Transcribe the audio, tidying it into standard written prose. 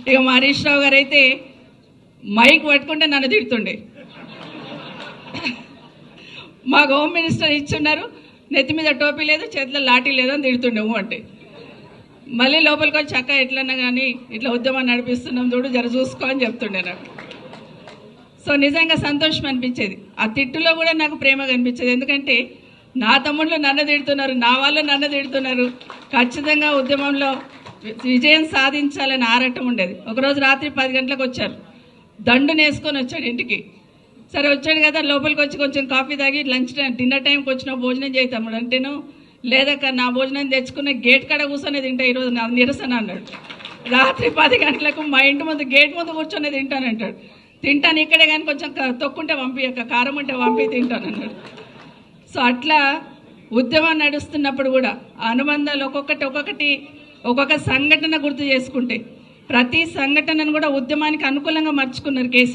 ఇక మా హరీష్ రావు గారు అయితే మైక్ పట్టుకుంటే నన్ను తిడుతుండే. మాకు హోమ్ మినిస్టర్ ఇచ్చున్నారు, నెత్తి మీద టోపీ లేదు, చేతిలో లాఠీ లేదు అని తిడుతుండేమో అంటే మళ్ళీ లోపలికి వచ్చి అక్క ఎట్లన్నా కానీ ఇట్లా ఉద్యమం నడిపిస్తున్నాం చూడు, జర చూసుకో అని చెప్తుండే నాకు. సో నిజంగా సంతోషం అనిపించేది. ఆ తిట్టులో కూడా నాకు ప్రేమ కనిపించేది. ఎందుకంటే నా తమ్ముళ్ళు నన్ను తిడుతున్నారు, నా వాళ్ళు నన్ను తిడుతున్నారు, ఖచ్చితంగా ఉద్యమంలో విజయం సాధించాలని ఆరాటం ఉండేది. ఒకరోజు రాత్రి 10 గంటలకు వచ్చారు, దండుని వేసుకొని వచ్చాడు ఇంటికి. సరే వచ్చాడు కదా, లోపలికి వచ్చి కొంచెం కాఫీ తాగి లంచ్ టైం డిన్నర్ టైంకి వచ్చిన భోజనం చేస్తాము అంటేను, లేదక్క నా భోజనం తెచ్చుకున్న గేట్ కాడ కూర్చొని తింటా ఈరోజు నా నిరసన అన్నాడు. రాత్రి 10 గంటలకు మా ఇంటి ముందు గేట్ ముందు కూర్చొని తింటానంటాడు. తింటాను ఇక్కడే కానీ కొంచెం తొక్కుంటే పంపియక్క, కారం ఉంటే పంపి తింటాను అన్నాడు. సో అట్లా ఉద్యమం నడుస్తున్నప్పుడు కూడా ఆ అనుబంధాలు ఒక్కొక్క సంఘటన గుర్తు చేసుకుంటే ప్రతి సంఘటనను కూడా ఉద్యమానికి అనుకూలంగా మర్చుకున్నారు కేసీఆర్.